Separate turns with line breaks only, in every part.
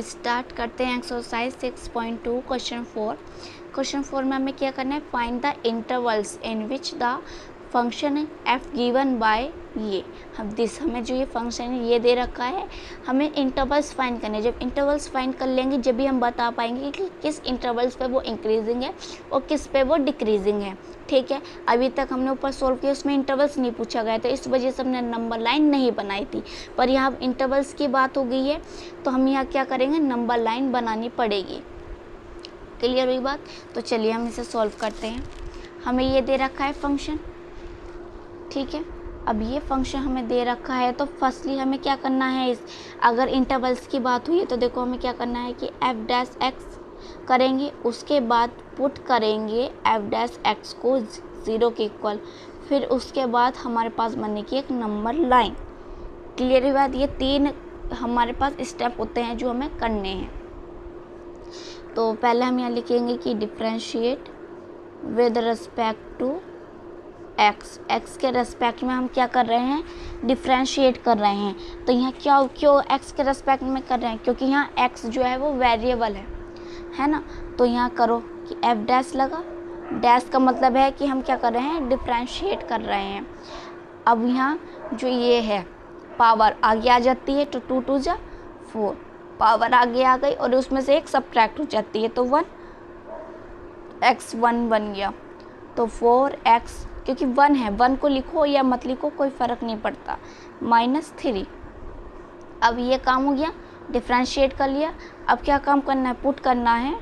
Start करते हैं exercise 6.2 question 4। Question 4 में हमें क्या करना है, find the intervals in which the function F given by ये। हमें जो ये फंक्शन है ये दे रखा है, हमें इंटरवल्स फाइंड करने हैं। जब इंटरवल्स फाइंड कर लेंगे जब भी हम बता पाएंगे कि किस इंटरवल्स पे वो इंक्रीजिंग है और किस पे वो डिक्रीजिंग है। ठीक है, अभी तक हमने ऊपर सोल्व किया उसमें इंटरवल्स नहीं पूछा गया, तो इस वजह से हमने नंबर लाइन नहीं बनाई थी। पर यहाँ इंटरवल्स की बात हो गई है तो हम यहाँ क्या करेंगे, नंबर लाइन बनानी पड़ेगी। क्लियर हुई बात? तो चलिए हम इसे सॉल्व करते हैं। हमें ये दे रखा है फंक्शन, ठीक है। अब ये फंक्शन हमें दे रखा है तो फर्स्टली हमें क्या करना है, अगर इंटरवल्स की बात हुई है तो देखो हमें क्या करना है कि एफ डैश एक्स करेंगे, उसके बाद पुट करेंगे एफ डैश एक्स को 0 के इक्वल, फिर उसके बाद हमारे पास बनने की एक नंबर लाइन। क्लियर हुई बात? ये 3 हमारे पास स्टेप होते हैं जो हमें करने हैं। तो पहले हम यहाँ लिखेंगे कि differentiate with respect to x. X के रेस्पेक्ट में हम क्या कर रहे हैं, डिफ्रेंशिएट कर रहे हैं। तो यहाँ क्यों एक्स के रेस्पेक्ट में कर रहे हैं, क्योंकि यहाँ एक्स जो है वो वेरिएबल है ना। तो यहाँ करो कि एफ डैश लगा, डैश का मतलब है कि हम क्या कर रहे हैं, डिफ्रेंशिएट कर रहे हैं। अब यहाँ जो ये है पावर आगे आ जाती है तो 2 2 जा 4, पावर आगे आ गई और उसमें से एक सब्ट्रैक्ट हो जाती है तो 1 x 1 बन गया। तो 4x, क्योंकि 1 है, 1 को लिखो या मत लिखो कोई फ़र्क नहीं पड़ता, -3। अब ये काम हो गया, डिफ्रेंशिएट कर लिया। अब क्या काम करना है, पुट करना है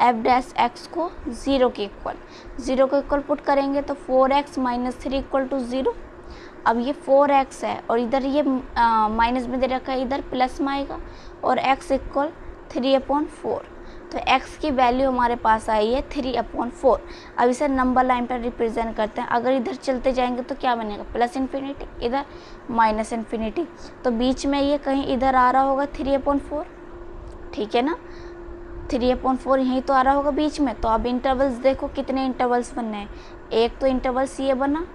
एफ डैश एक्स को 0 के इक्वल। 0 के इक्वल पुट करेंगे तो 4x - 3 = 0। अब ये 4x है और इधर ये माइनस में दे रखा है, इधर प्लस में आएगा और x = 3/4। तो x की वैल्यू हमारे पास आई है 3/4। अब इसे नंबर लाइन पर रिप्रेजेंट करते हैं। अगर इधर चलते जाएंगे तो क्या बनेगा, +∞, इधर -∞। तो बीच में ये कहीं इधर आ रहा होगा 3/4, ठीक है ना। 3/4 यहीं तो आ रहा होगा बीच में। तो अब इंटरवल्स देखो कितने इंटरवल्स बनने हैं, एक तो इंटरवल्स ये बना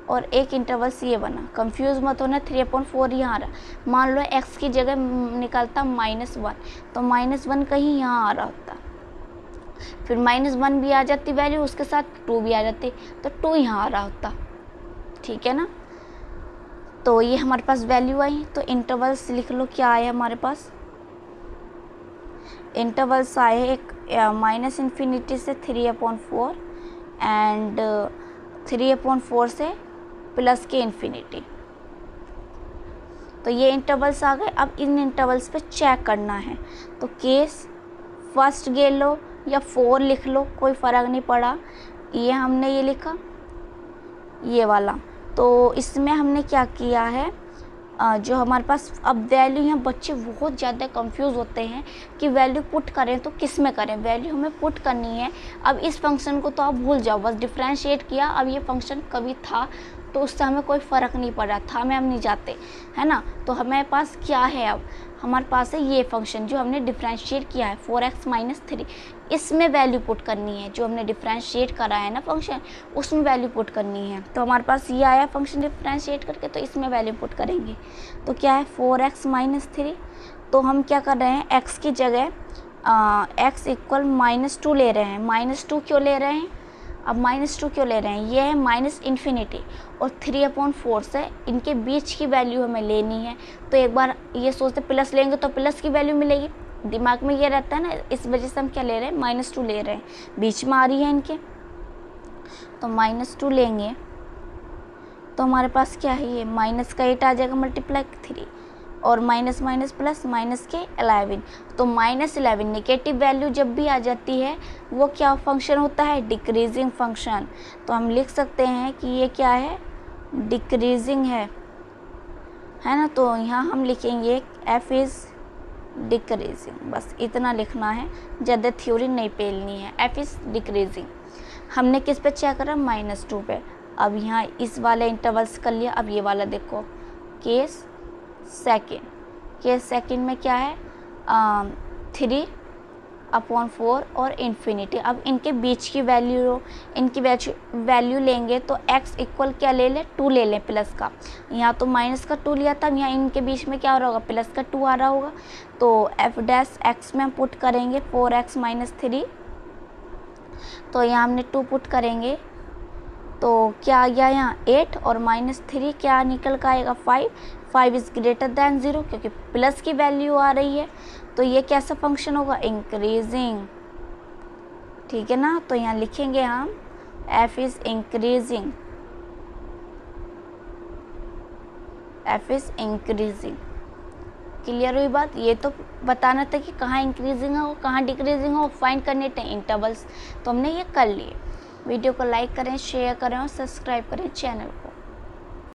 और एक इंटरवल्स ये बना। कंफ्यूज मत होना, 3/4 यहाँ आ रहा। मान लो x की जगह निकलता -1, तो -1 कहीं यहाँ आ रहा होता, फिर -1 भी आ जाती वैल्यू, उसके साथ 2 भी आ जाती, तो 2 यहाँ आ रहा होता, ठीक है ना। तो ये हमारे पास वैल्यू आई। तो इंटरवल्स लिख लो क्या आया हमारे पास, इंटरवल्स आए एक -∞ से 3/4 एंड 3/4 से प्लस के इन्फिनिटी। तो ये इंटरवल्स आ गए। अब इन इंटरवल्स पे चेक करना है, तो केस फर्स्ट ले लो या 4 लिख लो, कोई फ़र्क नहीं पड़ा। ये हमने ये लिखा, ये वाला। तो इसमें हमने क्या किया है, जो हमारे पास अब वैल्यू, यहाँ बच्चे बहुत ज़्यादा कंफ्यूज होते हैं कि वैल्यू पुट करें तो किस में करें। वैल्यू हमें पुट करनी है। अब इस फंक्शन को तो आप भूल जाओ, बस डिफ्रेंशिएट किया। अब ये फंक्शन कभी था तो उससे हमें कोई फ़र्क नहीं पड़ा था, में हम नहीं जाते, है ना। तो हमारे पास क्या है, अब हमारे पास है ये फंक्शन जो हमने डिफ्रेंशिएट किया है 4x - 3। इसमें वैल्यू पुट करनी है, जो हमने डिफ्रेंशिएट करा है ना फंक्शन, उसमें वैल्यू पुट करनी है। तो हमारे पास ये आया फंक्शन डिफ्रेंशिएट करके, तो इसमें वैल्यू पुट करेंगे। तो क्या है 4x - 3। तो हम क्या कर रहे हैं, x की जगह x = -2 ले रहे हैं। -2 क्यों ले रहे हैं, अब -2 क्यों ले रहे हैं, ये है -∞ और 3/4 से इनके बीच की वैल्यू हमें लेनी है। तो एक बार ये सोचते प्लस लेंगे तो प्लस की वैल्यू मिलेगी, दिमाग में ये रहता है ना, इस वजह से हम क्या ले रहे हैं, -2 ले रहे हैं, बीच में आ रही है इनके। तो -2 लेंगे तो हमारे पास क्या है, ये माइनस का 8 आ जाएगा मल्टीप्लाई 3 और माइनस माइनस प्लस माइनस के 11। तो -11 नेगेटिव वैल्यू जब भी आ जाती है वो क्या फंक्शन होता है, डिक्रीजिंग फंक्शन। तो हम लिख सकते हैं कि ये क्या है, डिक्रीजिंग है ना। तो यहाँ हम लिखेंगे f इज़ डिक्रीजिंग, बस इतना लिखना है, ज़्यादा थ्योरी नहीं पेलनी है। f इज़ डिक्रीजिंग हमने किस पे चेक करा, -2 पे। अब यहाँ इस वाले इंटरवल्स कर लिया। अब ये वाला देखो, केस सेकंड में क्या है, 3 अपॉन 4 और इन्फिनिटी। अब इनके बीच की इनकी वैल्यू लेंगे तो x इक्वल क्या ले लें, 2 ले लें प्लस का। यहाँ तो माइनस का 2 लिया था, यहाँ इनके बीच में क्या हो रहा होगा, प्लस का 2 आ रहा होगा। तो एफ डैश एक्स में हम पुट करेंगे 4x माइनस 3, तो यहाँ हमने 2 पुट करेंगे तो क्या आ गया यहाँ 8 और माइनस 3 क्या निकल कर आएगा 5 इज़ ग्रेटर दैन 0 क्योंकि प्लस की वैल्यू आ रही है। तो ये कैसा फंक्शन होगा, इंक्रीजिंग, ठीक है ना। तो यहाँ लिखेंगे हम f is increasing, f is increasing. Clear हुई बात। ये तो बताना था कि कहाँ इंक्रीजिंग हो कहाँ डिक्रीजिंग हो, फाइंड करने थे इंटरवल्स, तो हमने ये कर लिए। वीडियो को लाइक करें, शेयर करें और सब्सक्राइब करें चैनल को।